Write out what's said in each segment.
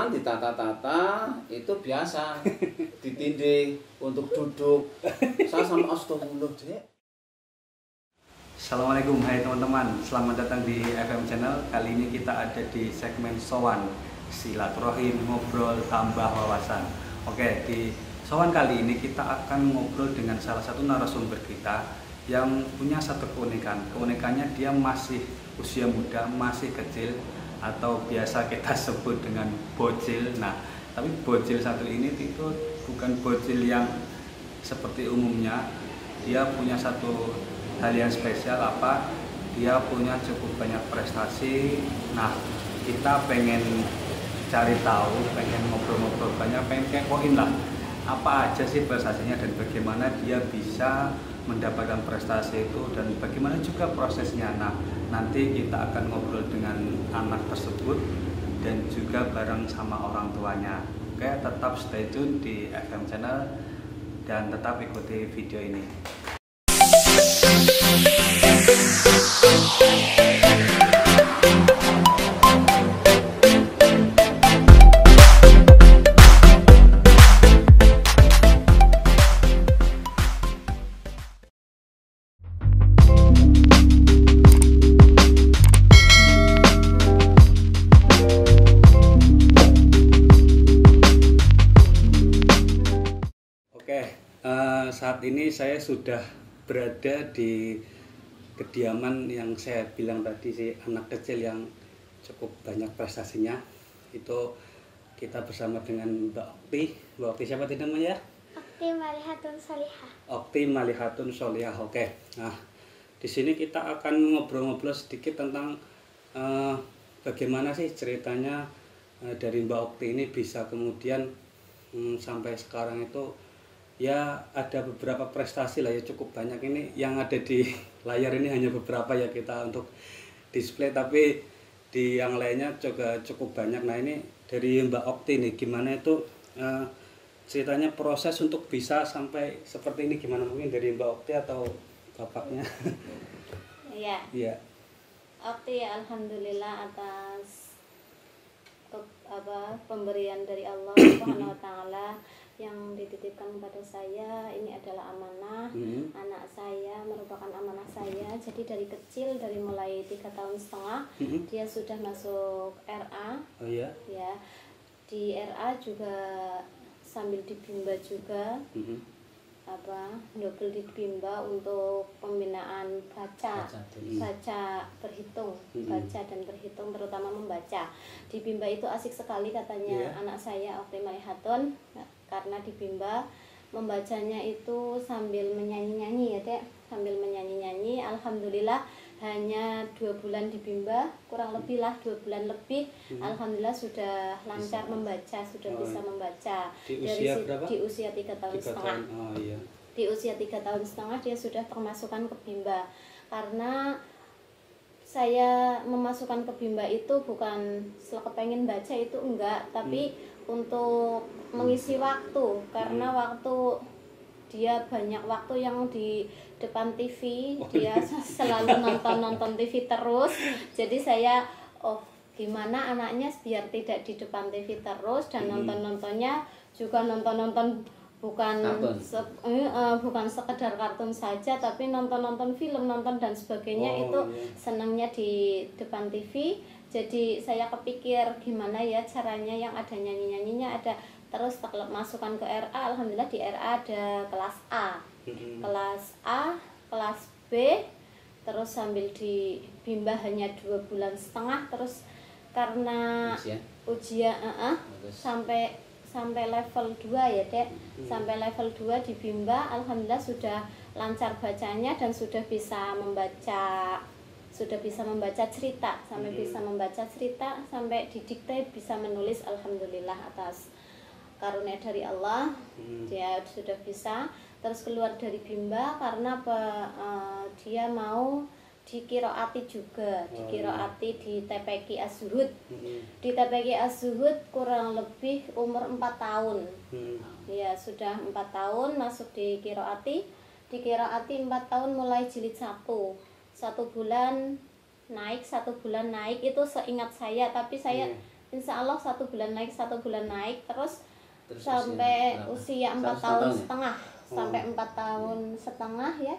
makan, ditata-tata, itu biasa. Ditindih untuk duduk. Saya sampai astagfirullah, Dek. Assalamualaikum, hai teman-teman. Selamat datang di FM Channel. Kali ini kita ada di segmen Sowan, silaturahim, ngobrol, tambah wawasan. Oke, di Sowan kali ini kita akan ngobrol dengan salah satu narasumber kita yang punya satu keunikan. Keunikannya dia masih usia muda, masih kecil, atau biasa kita sebut dengan bocil. Nah, tapi bocil satu ini itu bukan bocil yang seperti umumnya. Dia punya satu hal yang spesial, apa? Dia punya cukup banyak prestasi. Nah, kita pengen cari tahu, pengen ngobrol-ngobrol banyak, pengen kepoin lah apa aja sih prestasinya dan bagaimana dia bisa mendapatkan prestasi itu dan bagaimana juga prosesnya. Nah, nanti kita akan ngobrol dengan anak tersebut dan juga bareng sama orang tuanya. Oke, tetap stay tune di FM Channel dan tetap ikuti video ini. Saat ini saya sudah berada di kediaman yang saya bilang tadi, si anak kecil yang cukup banyak prestasinya. Itu kita bersama dengan Mbak Okti. Mbak Okti siapa tadi namanya? Okti Malihatun Sholihah. Okti Malihatun Sholihah. Oke. Nah, di sini kita akan ngobrol-ngobrol sedikit tentang bagaimana sih ceritanya dari Mbak Okti ini bisa kemudian sampai sekarang itu ya ada beberapa prestasi lah ya, cukup banyak. Ini yang ada di layar ini hanya beberapa ya kita untuk display, tapi di yang lainnya juga cukup banyak. Nah, ini dari Mbak Okti nih, gimana itu ceritanya proses untuk bisa sampai seperti ini, gimana? Mungkin dari Mbak Okti atau bapaknya? Iya. Iya. Okti, alhamdulillah atas pemberian dari Allah Subhanahu wa taala yang dititipkan kepada saya. Ini adalah amanah. Anak saya merupakan amanah saya. Jadi dari kecil, dari mulai 3 tahun setengah, dia sudah masuk RA. Oh iya. Ya, di RA juga sambil di Bimba juga. Double di Bimba untuk pembinaan baca berhitung, baca dan berhitung, terutama membaca. Di Bimba itu asik sekali katanya anak saya Okti Malihatun, karena di Bimba membacanya itu sambil menyanyi-nyanyi ya Dek, sambil menyanyi-nyanyi. Alhamdulillah hanya 2 bulan di Bimba, kurang lebih lah 2 bulan lebih, alhamdulillah sudah lancar membaca, sudah bisa membaca. Di usia berapa? Di usia 3 tahun setengah. Oh iya. Di usia 3 tahun setengah dia sudah termasukkan ke Bimba. Karena saya memasukkan ke Bimba itu bukan kepengen baca, itu enggak, tapi untuk mengisi waktu, karena waktu dia banyak waktu yang di depan TV, dia selalu nonton TV terus. Jadi saya gimana anaknya biar tidak di depan TV terus dan nontonnya juga nonton bukan bukan sekedar kartun saja, tapi nonton film, nonton dan sebagainya. Itu senangnya di depan TV. Jadi saya kepikir gimana ya caranya yang ada nyanyi-nyanyinya ada. Terus masukkan ke RA, alhamdulillah di RA ada kelas A, kelas A, kelas B, terus sambil di Bimba hanya 2 bulan setengah. Terus karena ujian sampai level 2 ya Dek, sampai level 2 di Bimba, alhamdulillah sudah lancar bacanya dan sudah bisa membaca cerita, sampai bisa membaca cerita, sampai didikte bisa menulis. Alhamdulillah atas karunia dari Allah, dia sudah bisa. Terus keluar dari Bimba karena dia mau di Qiroati juga, di Qiroati di TPQ Az-Zuhud. Di TPQ Az-Zuhud kurang lebih umur 4 tahun. Ya, sudah 4 tahun masuk di Qiroati. Di Qiroati 4 tahun mulai jilid 1. 1 bulan naik, 1 bulan naik, itu seingat saya, tapi saya insya Allah 1 bulan naik terus Terus sampai usia usia 4 1 tahun tahun ya? setengah Oh. sampai 4 tahun setengah ya,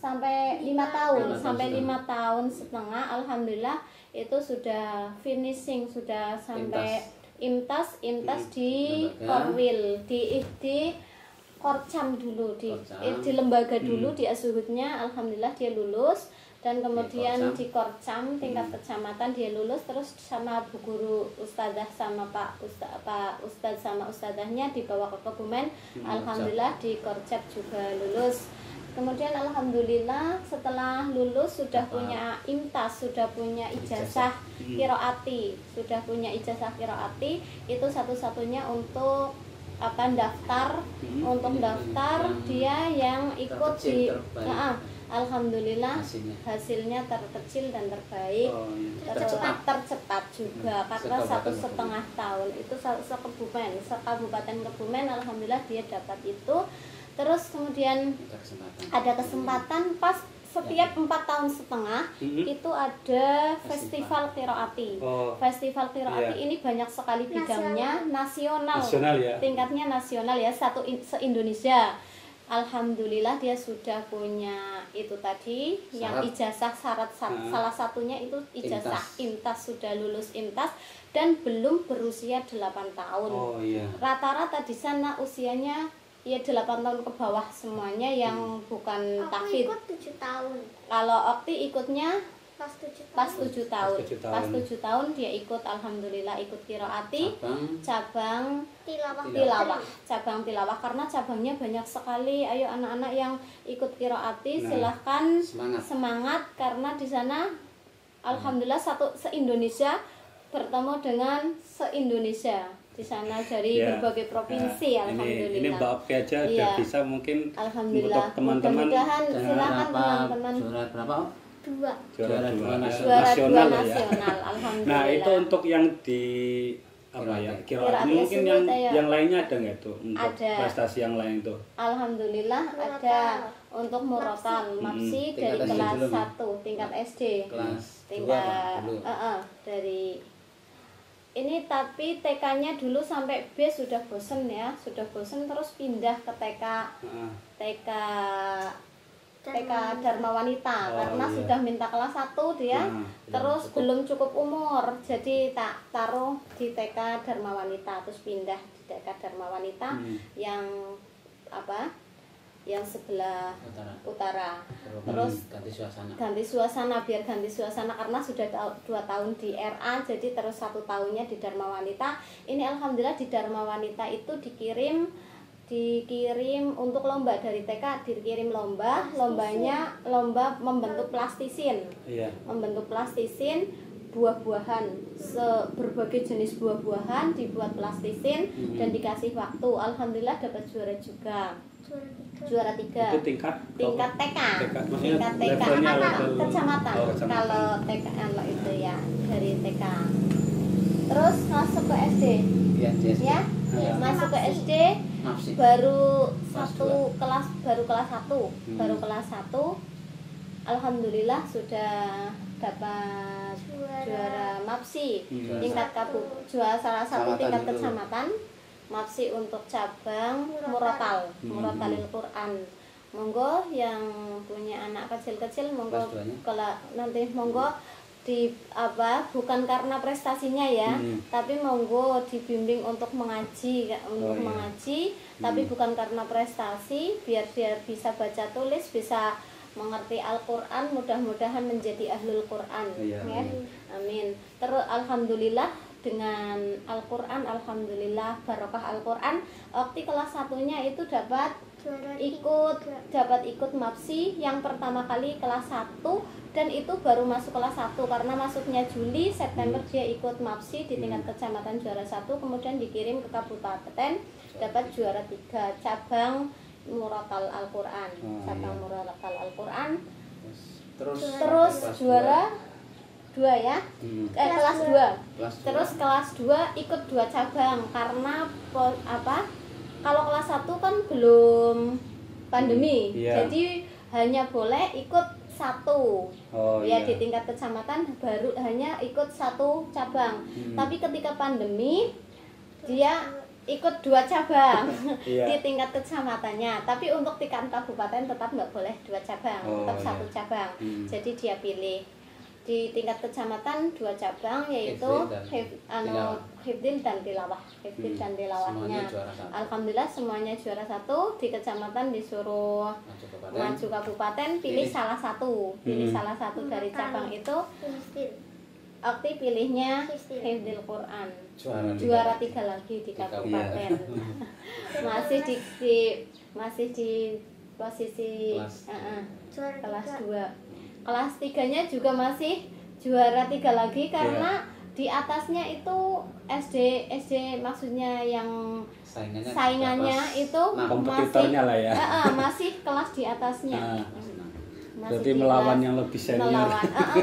sampai 5 tahun 5 tahun sampai setengah. 5 tahun setengah alhamdulillah itu sudah finishing, sudah sampai imtas di Lembaga. Korwil, di Korcam dulu, Korcam. di lembaga dulu di Asuhudnya alhamdulillah dia lulus, dan kemudian Korcam. di Korcam tingkat kecamatan dia lulus, terus sama bu guru ustadzah sama pak ustadz sama ustadzahnya dibawa ke Kebumen, alhamdulillah di Korcap juga lulus. Kemudian alhamdulillah setelah lulus sudah Dapat. punya imtas, sudah punya ijazah qiraati, itu satu-satunya untuk daftar, untuk daftar dia yang ikut Terkecil, di terbaik. alhamdulillah Hasilnya. terkecil dan terbaik. Oh, iya. Tercepat juga karena Sekabupaten 1,5 tahun itu sekabupaten Kebumen alhamdulillah dia dapat itu. Terus kemudian ada kesempatan pas setiap 4 tahun setengah itu ada festival qiraati. Oh. Festival qiraati Iya. ini banyak sekali bidangnya, nasional Ya. tingkatnya nasional ya, se-Indonesia. Alhamdulillah dia sudah punya itu tadi yang Syarat. ijazah salah satunya itu ijazah imtas, sudah lulus imtas dan belum berusia 8 tahun. Oh iya. Rata-rata di sana usianya ya 8 tahun ke bawah semuanya yang bukan tahfidz. Ikut 7 tahun. Kalau Okti ikutnya Pas 7 7 tahun. tahun. Pas 7 Pas tahun. 7 tahun dia ikut alhamdulillah ikut qiraati cabang tilawah, cabang tilawah karena cabangnya banyak sekali. Ayo anak-anak yang ikut qiraati silahkan semangat karena di sana alhamdulillah se-Indonesia bertemu dengan se-Indonesia di sana dari berbagai provinsi. Alhamdulillah. Ini Mbak Okti aja udah bisa mungkin Alhamdulillah. untuk teman-teman Mudah-mudahan silakan teman-teman. Juara berapa? Dua. juara Dua Juara nasional dua ya. nasional. Alhamdulillah. Nah, itu untuk yang di apa ya? Qiraat Mungkin Yasud, ya. yang lainnya ada nggak tuh untuk Ada. prestasi yang lain tuh? Alhamdulillah ada untuk murotal mapsi dari Tingkat SD kelas belum ya? 1 tingkat SD. Kelas Tingkat 2 dulu. dari ini tapi TK-nya dulu sampai B sudah bosen ya, terus pindah ke TK Dharma Wanita Oh, karena iya. sudah minta kelas 1 dia, terus belum cukup umur, jadi tak taruh di TK Dharma Wanita, terus pindah di TK Dharma Wanita yang yang sebelah utara. Terus ganti suasana biar ganti suasana karena sudah 2 tahun di RA, jadi terus 1 tahunnya di Dharma Wanita. Ini alhamdulillah di Dharma Wanita itu dikirim untuk lomba dari TK, dikirim lombanya lomba membentuk plastisin. Iya. Membentuk plastisin buah-buahan, berbagai jenis buah-buahan dibuat plastisin dan dikasih waktu. Alhamdulillah dapat juara juga. Juara 3. Itu tingkat TK. maksudnya Tingkat TK levelnya level kecamatan. Oh, kecamatan. Kalau TK kalau itu ya dari TK. Terus masuk ke SD. Ya. Masuk ke SD baru kelas 1. Baru kelas 1. Alhamdulillah sudah dapat juara MAPSI tingkat juara salah satu tingkat kecamatan. MAPSI untuk cabang Murotalil Quran. Monggo yang punya anak kecil-kecil monggo kalau nanti monggo di bukan karena prestasinya ya, tapi monggo dibimbing untuk mengaji tapi bukan karena prestasi, biar dia bisa baca tulis, bisa mengerti Al-Qur'an, mudah-mudahan menjadi ahlul Qur'an ya. Amin. Terus alhamdulillah dengan Al-Qur'an, alhamdulillah barokah Al-Qur'an. Okti kelas 1-nya itu dapat ikut MAPSI yang pertama kali kelas 1 dan itu baru masuk kelas 1 karena masuknya Juli, September dia ikut MAPSI di tingkat kecamatan juara 1, kemudian dikirim ke kabupaten dapat juara 3 cabang Muratal Al-Qur'an. Cabang Muratal Al-Qur'an. Terus juara 2 ya. Kelas 2. Terus kelas 2 ikut 2 cabang karena kalau kelas 1 kan belum pandemi. Jadi hanya boleh ikut satu. Oh, Ya iya. di tingkat kecamatan baru hanya ikut satu cabang. Tapi ketika pandemi dia ikut 2 cabang Iya. di tingkat kecamatannya. Tapi untuk tingkat kabupaten tetap nggak boleh 2 cabang, Oh, tetap iya. satu cabang. Jadi dia pilih di tingkat kecamatan 2 cabang, yaitu Hifdin dan Tilawah. Hifdin dan Tilawahnya. Semuanya juara 1. Alhamdulillah semuanya juara 1. Di kecamatan disuruh maju kabupaten, pilih salah satu, salah satu dari cabang itu. Aktif pilihnya Hifdzil Quran. Juara 3 lagi di kabupaten. masih di posisi kelas 2. Kelas 3-nya juga masih juara 3 lagi karena di atasnya itu SD maksudnya yang saingannya itu kompetitornya lah ya. masih kelas di atasnya. Berarti melawan yang lebih senior.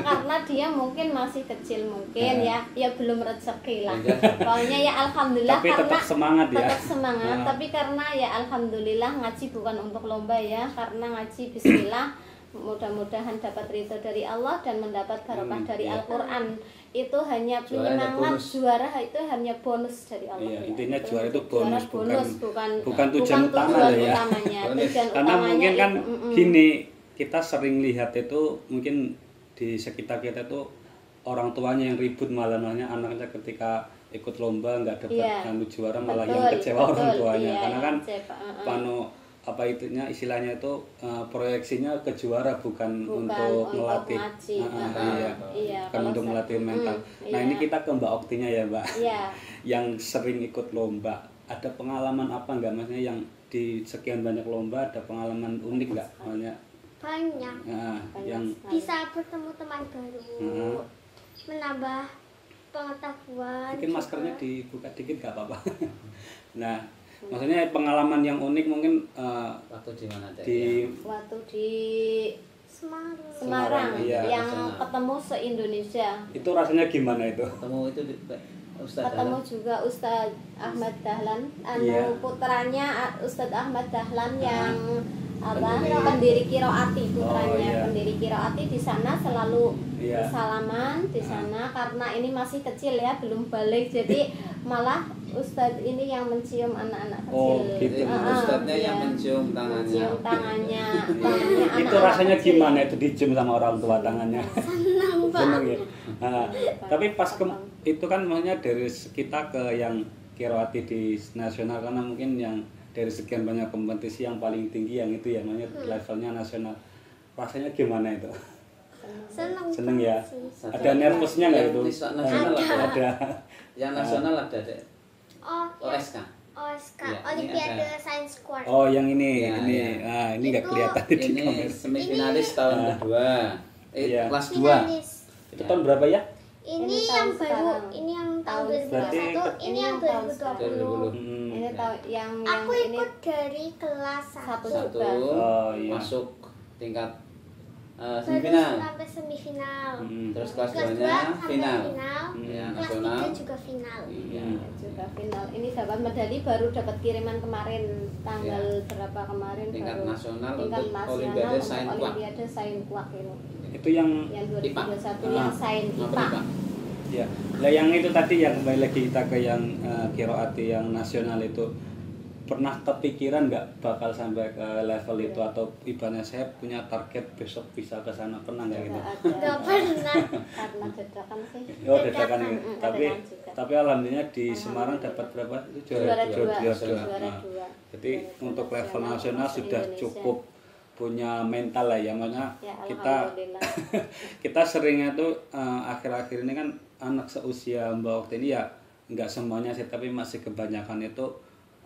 Karena dia mungkin masih kecil mungkin ya belum rezeki lah. Pokoknya ya alhamdulillah tapi tetap semangat ya. Tetap semangat, tapi karena ya alhamdulillah ngaji bukan untuk lomba ya, karena ngaji bismillah mudah-mudahan dapat ridho dari Allah dan mendapat barokah dari Al-Qur'an. Itu hanya penyemangat, juara itu hanya bonus dari Allah. Iya, intinya juara itu bonus, bukan tujuan utama ya. utamanya. Karena mungkin kan gini, kita sering lihat itu mungkin di sekitar kita itu orang tuanya yang ribut malah anaknya ketika ikut lomba nggak dapat juara malah yang kecewa orang tuanya. Karena kan istilahnya itu proyeksinya ke juara bukan untuk melatih bukan untuk melatih mental. Nah ini kita ke Mbak Oktinya ya Mbak, yang sering ikut lomba, ada pengalaman apa nggak maksudnya yang di sekian banyak lomba ada pengalaman unik nggak maksudnya? Banyak. Yang bisa bertemu teman baru, menambah pengetahuan. Mungkin maskernya dibuka dikit nggak apa-apa. Nah, maksudnya pengalaman yang unik mungkin waktu di mana waktu di Semarang iya, yang ketemu se-Indonesia. Itu rasanya gimana itu? Ketemu itu ketemu juga Ustadz Ahmad Dahlan, putranya Ustadz Ahmad Dahlan yang pendiri Qiroati, putranya pendiri Qiroati. Di sana selalu salaman di sana karena ini masih kecil ya, belum balik, jadi malah Ustadz ini yang mencium anak-anak kecil. Gitu. Ustadznya yang mencium tangannya. Itu rasanya gimana itu dicium sama orang tua tangannya? Senang ya. Tapi pas itu kan maksudnya dari kita ke yang Qiroati di nasional, karena mungkin yang dari sekian banyak kompetisi yang paling tinggi yang itu ya namanya levelnya nasional. Rasanya gimana itu? Seneng ya. Ada nervousnya nggak itu? Ada. Yang nasional ada deh. OSK. Olimpiade Science Squad. Oh yang ini ini nggak kelihatan di ini semifinalis tahun kedua. Kelas 2. Itu tahun berapa ya? Ini yang baru, ini yang tahun 2021, ini yang 2020. Ini tahu yang aku ikut dari kelas 1 masuk tingkat semifinal. Sampai semifinal. Terus kelas 2-nya final. Kelas 3 juga final. Juga final. Ini dapat medali, baru dapat kiriman kemarin tanggal berapa kemarin, tingkat baru nasional tingkat untuk nasional Olimpiade untuk Sains Olimpiade Sains Kuak ini. Itu yang 2021 yang Sains IPA. Ya, lah yang itu tadi yang kembali lagi kita ke yang Qiroati yang nasional itu, pernah kepikiran nggak bakal sampai ke level itu, atau ibaratnya saya punya target besok bisa ke sana, pernah nggak gitu? Nggak pernah. Karena dadakan sih. Oh dadakan ya. Tapi alhamdulillah di Semarang dapat berapa? Itu juara 2. Jadi untuk level nasional sudah cukup punya mental lah ya, makanya kita seringnya tuh akhir-akhir ini kan anak seusia Mbak Okti ini ya nggak semuanya sih, tapi masih kebanyakan itu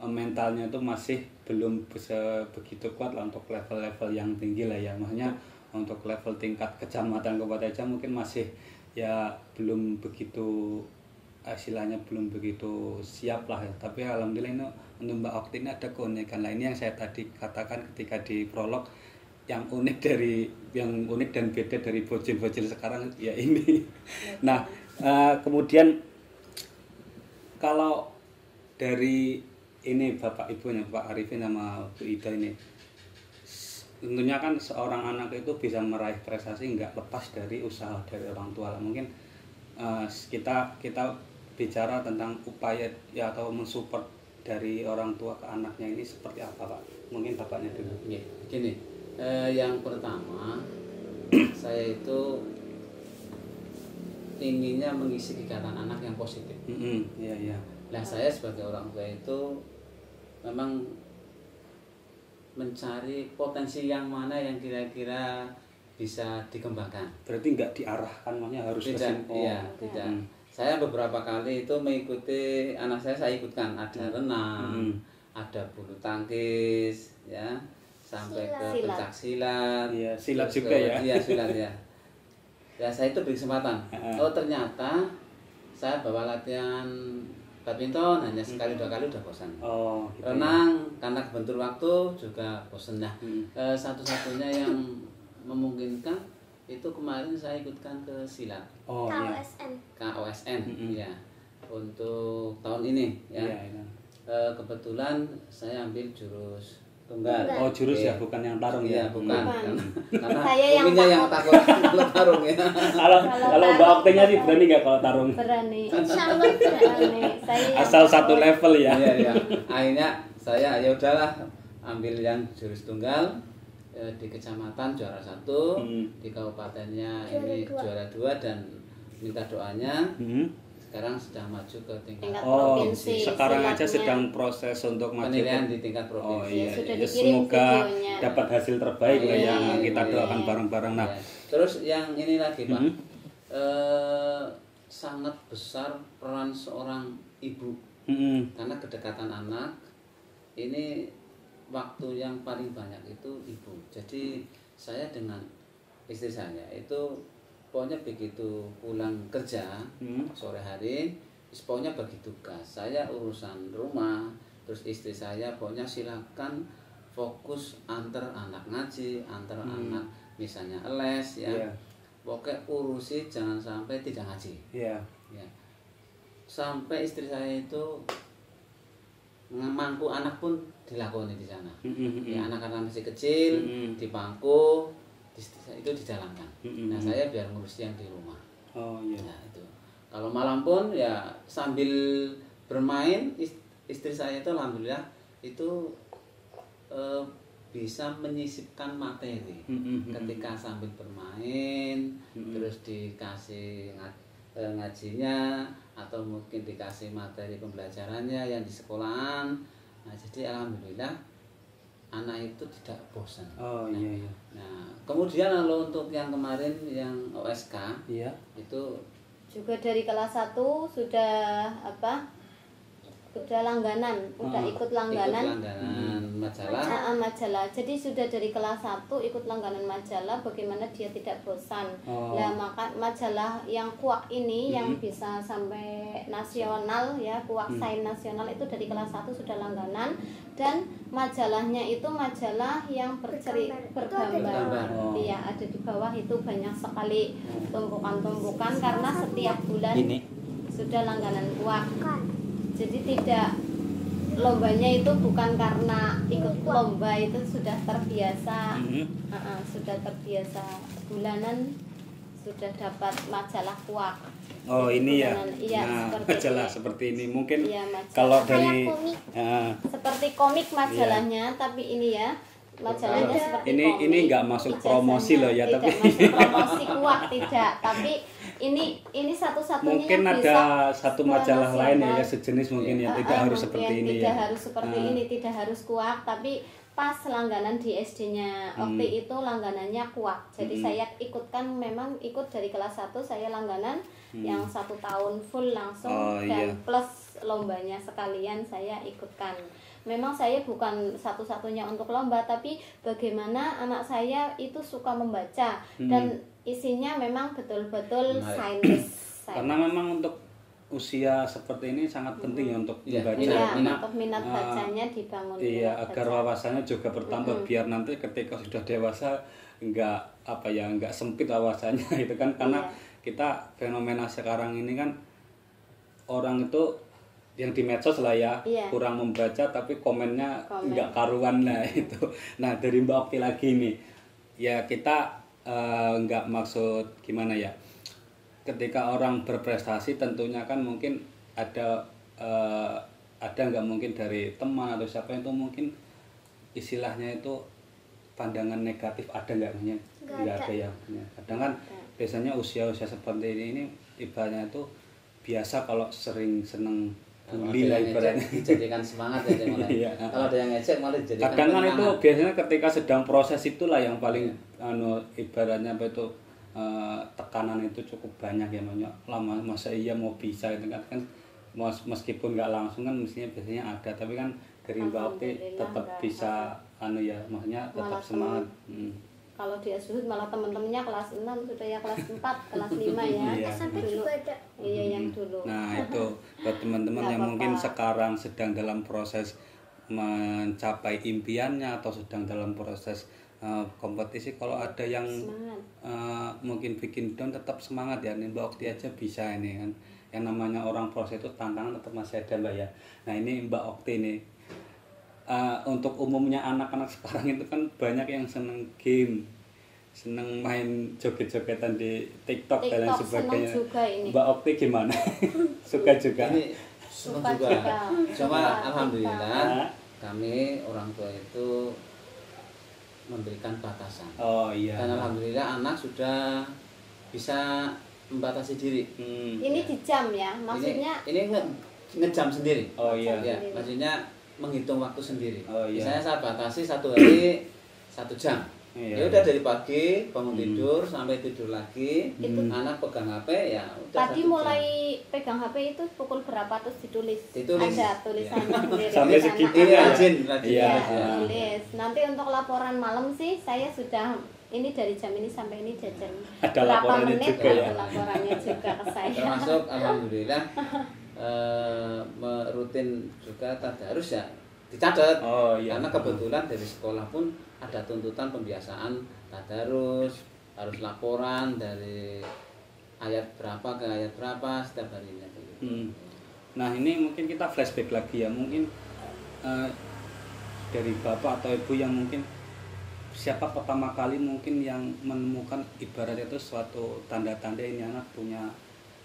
mentalnya itu masih belum bisa begitu kuat lah untuk level-level yang tinggi lah ya, maksudnya untuk level tingkat kecamatan kabupaten aja mungkin masih ya belum begitu istilahnya belum begitu siap lah ya. Tapi alhamdulillah ini untuk Mbak Okti ini ada keunikan lah, ini yang saya tadi katakan ketika di prolog, yang unik dan beda dari bocil-bocil sekarang ya ini. Nah kemudian kalau dari ini Bapak Ibunya, Pak Arifin sama Bu Ida ini, tentunya kan seorang anak itu bisa meraih prestasi nggak lepas dari usaha dari orang tua. Mungkin kita bicara tentang upaya ya atau mensupport dari orang tua ke anaknya ini seperti apa, Pak? Mungkin bapaknya dulu. Ya, gini, yang pertama saya itu inginnya mengisi kegiatan anak yang positif. Iya, iya. Nah, saya sebagai orang tua itu memang mencari potensi yang mana yang kira-kira bisa dikembangkan. Berarti nggak diarahkan, maksudnya harus ke Tidak, sini. iya, tidak. Saya beberapa kali itu mengikuti anak saya ikutkan, ada renang, ada bulu tangkis, ya, sampai ke Silat. pencak silat. Iya, silat terus juga ya. Iya, silat ya. Ya, saya itu beri kesempatan. Oh, ternyata saya bawa latihan badminton hanya sekali 2 kali udah bosan. Oh, gitu ya. Renang karena kebentur waktu juga bosan. Nah, satu-satunya yang memungkinkan itu kemarin saya ikutkan ke silat. Oh, iya. KOSN. KOSN ya untuk tahun ini ya. Iya, iya. Kebetulan saya ambil jurus tunggal. Oh, jurus Iya. ya, bukan yang tarung Iya, ya. bukan. Karena Saya yang uminya yang takut kalau tarung ya. Kalau Mbak Oktinya sih berani nggak kalau tarung? Berani. Insya Allah Berani. Saya yang Asal satu level ya. Iya, iya. Akhirnya saya ya udahlah ambil yang jurus tunggal di kecamatan juara 1, di kabupatennya ini juara 2 dan minta doanya. Sekarang sedang maju ke tingkat Oh, provinsi. sekarang aja silatnya. sedang proses untuk maju penilaian ke- di tingkat Oh provinsi. iya, Sudah ya, dikirim semoga videonya. dapat hasil terbaik lah Iya, yang kita iya. doakan bareng-bareng. Nah, Ya. Terus yang ini lagi Pak, sangat besar peran seorang ibu karena kedekatan anak ini waktu yang paling banyak itu ibu. Jadi saya dengan istri saya itu pokoknya begitu pulang kerja sore hari, pokoknya bagi tugas. Saya urusan rumah, terus istri saya pokoknya silakan fokus antar anak ngaji, antar anak misalnya les ya. Iya. Pokoknya urusi jangan sampai tidak ngaji. iya. Ya. Sampai istri saya itu mangku anak pun dilakoni di sana. Ya, anak-anak masih kecil di bangku itu dijalankan. Nah, saya biar ngurus yang di rumah. Oh iya. Nah, itu. Kalau malam pun ya sambil bermain istri saya itu alhamdulillah itu bisa menyisipkan materi ketika sambil bermain terus dikasih ngajinya atau mungkin dikasih materi pembelajarannya yang di sekolahan. Nah, jadi alhamdulillah anak itu tidak bosan. Oh iya, iya. Nah, kemudian kalau untuk yang kemarin yang OSK Iya. itu juga dari kelas 1 sudah udah langganan, udah ikut langganan. majalah. Majalah. Jadi sudah dari kelas 1 ikut langganan majalah, bagaimana dia tidak bosan. Nah, maka majalah yang kuak ini yang bisa sampai nasional ya, kuak sains nasional itu dari kelas 1 sudah langganan, dan majalahnya itu majalah yang bergambar. Iya, ada di bawah itu banyak sekali tumpukan-tumpukan karena setiap bulan sudah langganan kuak. Jadi tidak, lombanya itu bukan karena ikut lomba, itu sudah terbiasa. Sudah terbiasa bulanan sudah dapat majalah kuak. Oh ini ya. Iya, Nah, seperti majalah ini. seperti ini mungkin Iya, majalah. kalau Kayak dari komik. Seperti komik majalahnya, tapi ini ya majalahnya seperti komik. ini nggak masuk promosi loh ya, tidak tapi masuk promosi kuak, tidak. Tapi ini satu-satunya mungkin yang ada bisa satu majalah nasional. lain ya sejenis mungkin ya, tidak harus Mungkin seperti ini tidak ya. harus seperti ini, tidak harus kuak, tapi pas langganan di SD-nya waktu itu langganannya kuak. Jadi saya ikutkan, memang ikut dari kelas 1 saya langganan yang 1 tahun full langsung, dan plus lombanya sekalian saya ikutkan. Memang saya bukan satu-satunya untuk lomba, tapi bagaimana anak saya itu suka membaca dan isinya memang betul-betul sains. Karena memang untuk usia seperti ini sangat penting ya untuk membaca. Iya, Karena, untuk minat bacanya dibangun. iya, minat agar baca. wawasannya juga bertambah biar nanti ketika sudah dewasa nggak sempit wawasannya itu kan, karena kita fenomena sekarang ini kan orang itu yang di medsos lah ya, Iya. kurang membaca tapi komennya Komen. nggak karuan lah itu. Nah dari Mbak Okti lagi nih, ya kita nggak maksud gimana ya, ketika orang berprestasi tentunya kan mungkin ada nggak mungkin dari teman atau siapa itu mungkin istilahnya itu pandangan negatif, ada nggak? Nggak ada ya. Kadang kan biasanya usia-usia seperti ini ibaratnya itu biasa kalau sering seneng bully lah ibaratnya. Dijadikan semangat ya mulai. Iya. Kalau ada yang ngecek malah dijadikan Kadang kan itu penyemangat. biasanya ketika sedang proses itulah yang paling ibaratnya apa itu tekanan itu cukup banyak ya, lama masa iya mau bisa gitu kan meskipun nggak langsung kan mestinya biasanya ada, tapi kan dari Mbak Okti tetap bisa ya maksudnya tetap Malah semangat. Kalau dia sulit malah teman-temannya kelas 6 sudah ya kelas 4, kelas 5 ya. Iya. SMP Dulu. juga ada. Iya yang dulu. Nah itu buat teman-teman Nggak yang mungkin apa-apa. sekarang sedang dalam proses mencapai impiannya atau sedang dalam proses kompetisi, kalau ada yang Semangat. mungkin bikin down, tetap semangat ya, nih Mbak Okti aja bisa ini kan. Yang namanya orang proses itu tantangan tetap masih ada Mbak ya. Nah ini Mbak Okti nih, untuk umumnya anak-anak sekarang itu kan banyak yang seneng game, seneng main joget-jogetan di TikTok dan lain TikTok sebagainya. seneng juga ini. Mbak Okti gimana? Suka juga? Ini senang Suka juga. juga. Cuma Suka, alhamdulillah suka. kami orang tua itu memberikan batasan. Oh iya. Dan alhamdulillah anak sudah bisa membatasi diri. Ini di jam ya, maksudnya ini ngejam sendiri. Oh iya. Ya, maksudnya menghitung waktu sendiri. Oh, iya. Misalnya saya batasi 1 hari 1 jam. Iya. Ya udah dari pagi bangun tidur sampai tidur lagi, anak pegang HP ya udah. tadi 1 jam. mulai pegang HP itu pukul berapa terus ditulis. Ditulis. Ada tulisannya sendiri. Sampai Tulisan segitu Ini anak. rajin, Iya. Iya, rajin. tulis. Nanti untuk laporan malam sih saya sudah ini dari jam ini sampai ini jajan. Ada Berapa laporannya menit juga ya? ada laporannya juga ke saya. Termasuk alhamdulillah rutin juga tadarus ya dicatat. Oh iya. Karena kebetulan dari sekolah pun ada tuntutan pembiasaan tadarus, harus laporan dari ayat berapa ke ayat berapa setiap harinya begitu. Nah ini mungkin kita flashback lagi ya, mungkin dari bapak atau ibu yang mungkin siapa pertama kali mungkin yang menemukan ibaratnya itu suatu tanda-tanda ini anak punya,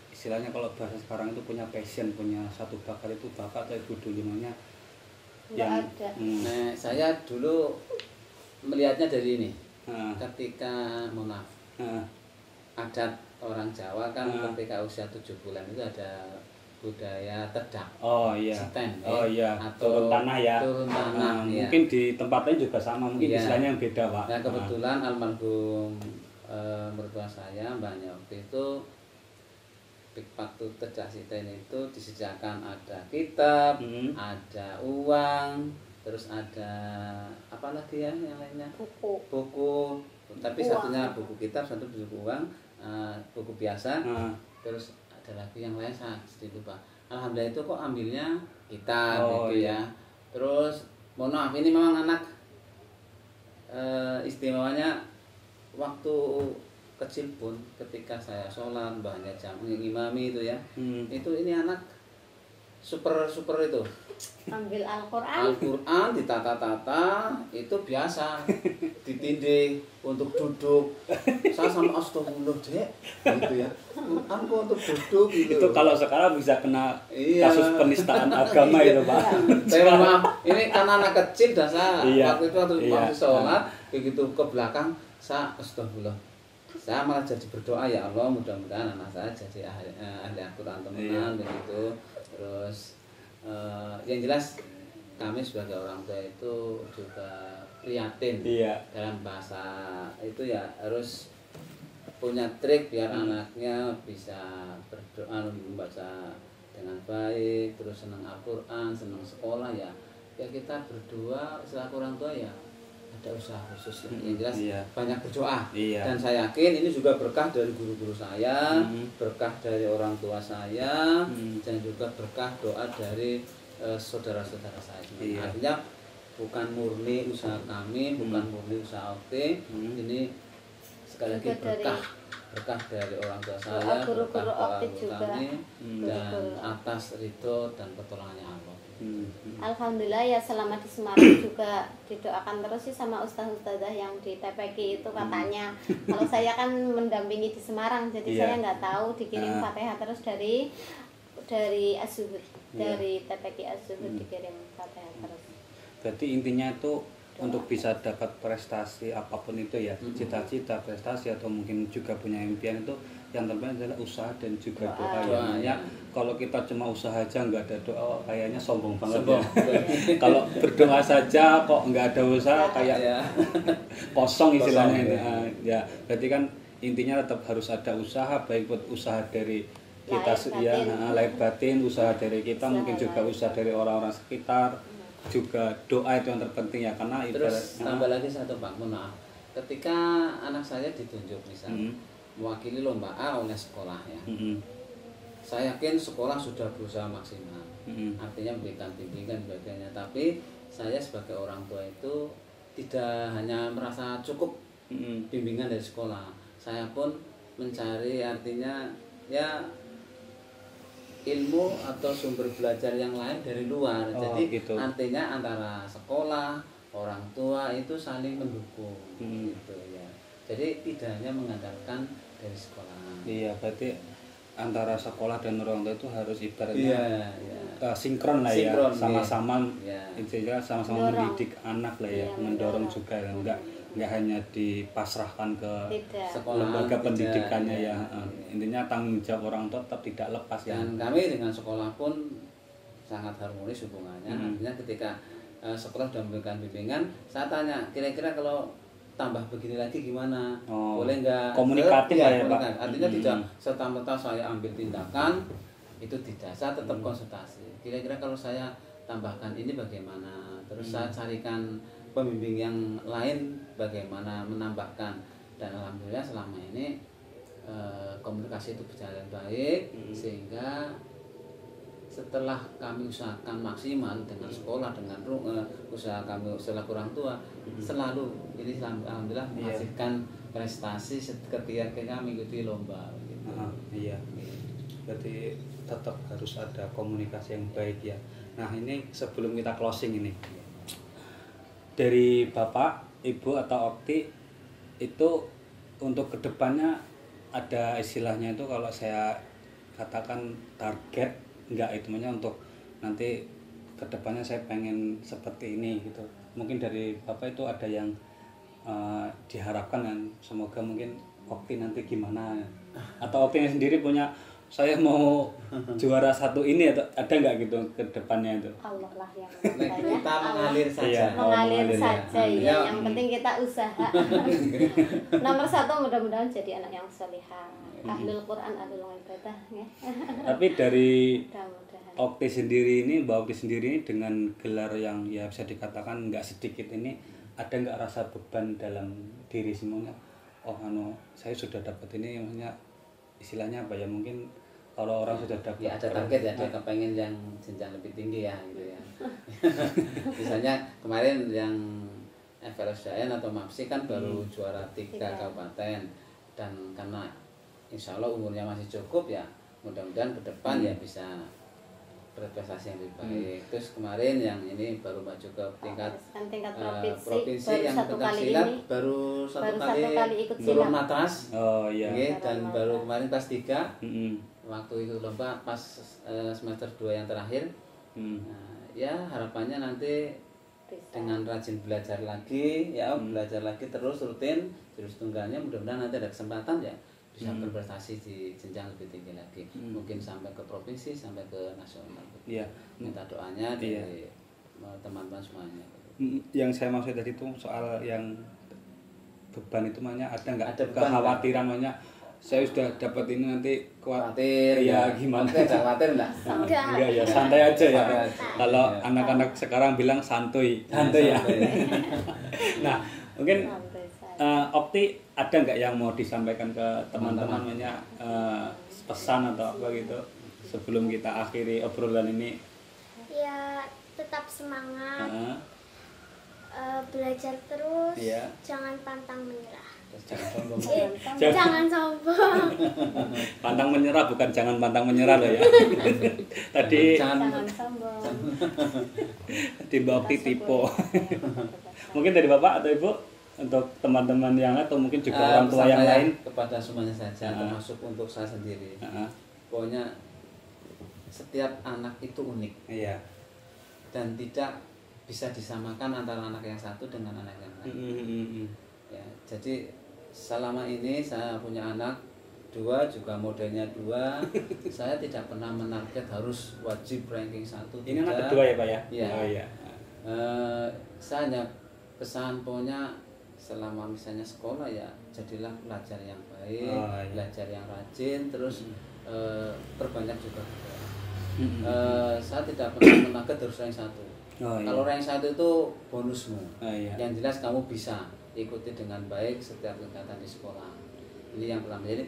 istilahnya kalau bahasa sekarang itu punya passion, punya satu bakat, itu bapak atau ibu dulu namanya? Nggak ada. Nah, saya dulu melihatnya dari ini. Nah, Ketika mohon maaf, nah, adat orang Jawa kan ketika usia 7 bulan itu ada budaya tedak. oh iya, Siten, ya. oh iya, Atau turun tanah ya. turun tanah, iya. Mungkin di tempat lain juga sama, mungkin Iya. istilahnya yang beda pak. Nah kebetulan almarhum mertua saya mbaknya waktu itu waktu tedak siten itu disediakan ada kitab, ada uang, terus ada apa lagi ya yang lainnya? Buku. Tapi Uang. satunya buku kitab, satu buku uang, buku biasa. Nah, Terus ada lagi yang lain saya sedikit lupa. Alhamdulillah itu kok ambilnya kitab Oh, gitu iya. ya. Terus mohon maaf ini memang anak istimewanya waktu kecil pun ketika saya sholat mbahnya jamu ngimami itu ya, itu ini anak super itu Ambil Al-Quran. Al-Quran ditata-tata itu biasa ditindih untuk duduk. Saya sama astagfirullah dek gitu ya, Quran kok untuk duduk gitu. itu kalau sekarang bisa kena Iya. kasus penistaan agama itu pak. Saya mohon maaf, ini karena anak kecil dan saya Iya. waktu itu waktu Iya. sholat begitu ke belakang saya astagfirullah. Saya malah jadi berdoa, ya Allah mudah-mudahan anak saya jadi ahli Al-Quran teman begitu. Terus yang jelas kami sebagai orang tua itu juga prihatin dalam bahasa itu ya, harus punya trik biar anaknya bisa berdoa membaca dengan baik, terus senang Al-Quran, senang sekolah ya kita berdua selaku orang tua ya ada usaha khusus yang jelas banyak berdoa. Dan saya yakin ini juga berkah dari guru-guru saya, berkah dari orang tua saya, dan juga berkah doa dari saudara-saudara saya. Artinya bukan murni usaha kami, bukan murni usaha OT, ini sekali lagi berkah berkah dari orang tua saya, guru-guru berkah Okti juga. kami, dan atas ridho dan pertolongannya Allah. Alhamdulillah ya, selama di Semarang juga didoakan terus sih sama ustaz-ustazah yang di TPQ itu katanya. Kalau saya kan mendampingi di Semarang, jadi saya nggak tahu, dikirim Fatihah terus dari Az-Zuhud, dari TPQ Az-Zuhud dikirim Fatihah terus. Berarti intinya itu untuk bisa dapat prestasi apapun itu ya, cita-cita, prestasi atau mungkin juga punya impian, itu yang terpenting adalah usaha dan juga doa. Ya. Kalau kita cuma usaha aja nggak ada doa, kayaknya sombong banget ya. Kalau berdoa saja kok nggak ada usaha, kayak kosong istilahnya itu. Ya, berarti kan intinya tetap harus ada usaha, baik buat usaha dari kita lahir batin, usaha dari kita, mungkin juga usaha dari orang-orang sekitar. Juga doa itu yang terpenting ya, karena terus tambah lagi satu Pak, mohon maaf, ketika anak saya ditunjuk misalnya mewakili lomba A oleh sekolah ya, saya yakin sekolah sudah berusaha maksimal, artinya memberikan bimbingan sebagainya, tapi saya sebagai orang tua itu tidak hanya merasa cukup bimbingan dari sekolah, saya pun mencari artinya ya ilmu atau sumber belajar yang lain dari luar. Jadi gitu. Artinya antara sekolah, orang tua itu saling mendukung gitu ya. Jadi tidak hanya mengandalkan dari sekolah. Iya, berarti antara sekolah dan orang tua itu harus ibaratnya sinkron lah ya, sama-sama intinya sama-sama mendidik anak lah ya, mendorong juga, nggak hanya dipasrahkan ke lembaga pendidikannya ya. Intinya tanggung jawab orang tua tetap tidak lepas ya. Dan kami dengan sekolah pun sangat harmonis hubungannya. Artinya ketika sekolah sudah memberikan bimbingan, saya tanya kira-kira kalau tambah begini lagi gimana, boleh nggak? Komunikatif ya Pak. Artinya tidak serta-merta saya ambil tindakan, itu tidak. Saya tetap konsultasi. Kira-kira kalau saya tambahkan ini bagaimana? Terus saya carikan pembimbing yang lain bagaimana menambahkan, dan alhamdulillah selama ini komunikasi itu berjalan baik, sehingga setelah kami usahakan maksimal dengan sekolah, dengan usaha kami selaku orang tua, selalu ini alhamdulillah menghasilkan prestasi ketika kami mengikuti lomba gitu. Iya, berarti tetap harus ada komunikasi yang baik ya. Nah ini sebelum kita closing ini, dari Bapak, Ibu atau Okti itu untuk kedepannya ada istilahnya itu, kalau saya katakan target, enggak, itu namanya untuk nanti kedepannya saya pengen seperti ini gitu. Mungkin dari Bapak itu ada yang diharapkan, dan semoga mungkin Okti nanti gimana, atau Okti sendiri punya, saya mau juara satu ini, atau ada nggak gitu ke depannya itu? Allah lah yang kita mengalir saja. Mengalir saja ya. Yang penting kita usaha. Nomor satu mudah-mudahan jadi anak yang salihah, ahlul Quran, ahlul ibadah ya. Tapi dari Okti sendiri ini, Mbak Okti sendiri ini dengan gelar yang ya bisa dikatakan nggak sedikit ini, ada nggak rasa beban dalam diri semuanya? Oh saya sudah dapat ini, maksudnya istilahnya apa ya, mungkin kalau orang sudah dapat ya ada target ya, dia kepengen yang jenjang lebih tinggi ya gitu ya. Misalnya kemarin yang FLS Dayan atau MAPSI kan baru juara 3 kabupaten, dan karena insya Allah umurnya masih cukup ya, mudah-mudahan ke depan ya bisa berprestasi yang lebih baik. Terus kemarin yang ini baru maju ke tingkat provinsi yang pencaksilat, baru satu kali ikut turun atas. Dan baru kemarin kelas 3 waktu itu lomba pas semester 2 yang terakhir. Ya harapannya nanti dengan rajin belajar lagi ya, belajar lagi terus rutin, terus tunggalnya, mudah-mudahan nanti ada kesempatan ya bisa berprestasi di jenjang lebih tinggi lagi, mungkin sampai ke provinsi, sampai ke nasional. Minta doanya dari teman-teman semuanya. Yang saya maksud tadi itu soal yang beban itu, makanya ada nggak kekhawatiran, makanya saya sudah dapat ini nanti khawatir ya gimana? Khawatir enggak? Enggak ya, santai aja ya. Kalau anak-anak sekarang bilang santuy ya. Nah mungkin Okti ada nggak yang mau disampaikan ke teman-teman, pesan atau apa gitu sebelum kita akhiri obrolan ini? Ya tetap semangat, belajar terus, jangan pantang menyerah. Terus jangan sombong. Jangan sombong. Pantang menyerah bukan jangan pantang menyerah loh ya. Tadi Jangan sombong. di Mbak Okti tipe. Mungkin dari Bapak atau Ibu untuk teman-teman yang atau mungkin juga orang tua Pesan yang saya lain. kepada semuanya saja, termasuk untuk saya sendiri. Pokoknya setiap anak itu unik. Iya. Dan tidak bisa disamakan antara anak yang satu dengan anak yang lain. Ya, jadi selama ini saya punya anak 2, juga modelnya 2. Saya tidak pernah menarget harus wajib ranking 1. Ini anak kedua ya Pak ya? Iya. Oh iya. Saya hanya pesan pokoknya selama misalnya sekolah ya jadilah pelajar yang baik, belajar yang rajin, terus perbanyak juga. Saya tidak pernah menarget harus rank 1. Kalau rank 1 itu bonusmu. Yang jelas kamu bisa ikuti dengan baik setiap kegiatan di sekolah. Ini yang pertama. Jadi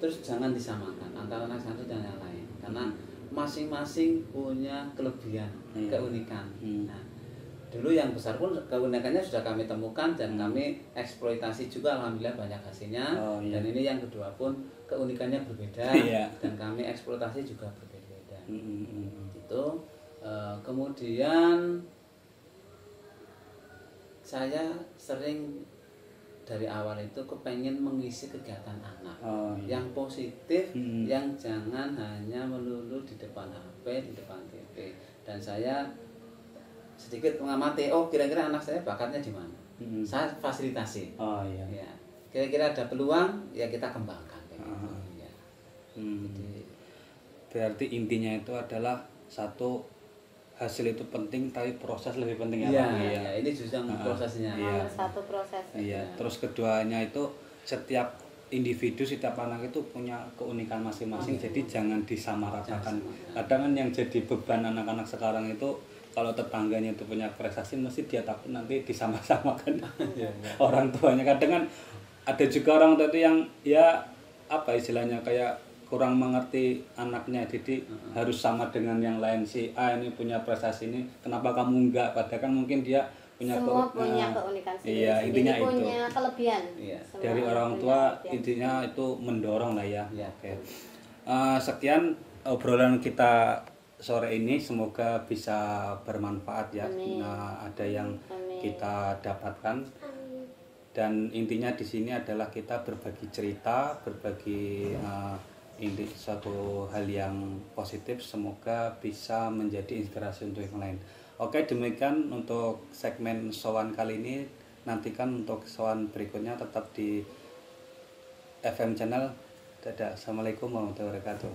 terus jangan disamakan antara anak satu dan yang lain, karena masing-masing punya kelebihan, keunikan. Nah, dulu yang besar pun keunikannya sudah kami temukan dan kami eksploitasi juga, alhamdulillah banyak hasilnya. Dan ini yang kedua pun keunikannya berbeda dan kami eksploitasi juga berbeda. Itu kemudian saya sering dari awal itu kepengen mengisi kegiatan anak yang positif, yang jangan hanya melulu di depan HP, di depan TV. Dan saya sedikit mengamati, kira-kira anak saya bakatnya di mana. Saya fasilitasi. Ya. Kira-kira ada peluang, ya kita kembangkan. Ya. Jadi, berarti intinya itu adalah satu, hasil itu penting tapi proses lebih penting ya. Iya, ini justru prosesnya. Satu proses. Iya. Terus keduanya itu setiap individu, setiap anak itu punya keunikan masing-masing. Jadi jangan disamaratakan. Kadang kan yang jadi beban anak-anak sekarang itu kalau tetangganya itu punya prestasi mesti dia takut nanti disama-samakan orang tuanya. Kadang kan ada juga orang tua itu yang ya apa istilahnya kayak kurang mengerti anaknya, jadi harus sama dengan yang lain. Si A ini punya prestasi ini, kenapa kamu enggak? Padahal kan mungkin dia punya semua punya keunikan sendiri. Iya, intinya itu punya kelebihan. Dari orang tua intinya itu mendorong lah ya. Oke. Sekian obrolan kita sore ini, semoga bisa bermanfaat ya. Nah, ada yang kita dapatkan. Dan intinya di sini adalah kita berbagi cerita, berbagi ini suatu hal yang positif, semoga bisa menjadi inspirasi untuk yang lain. Oke, demikian untuk segmen sowan kali ini. Nantikan untuk sowan berikutnya tetap di FM channel. Dadah. Assalamualaikum warahmatullahi wabarakatuh.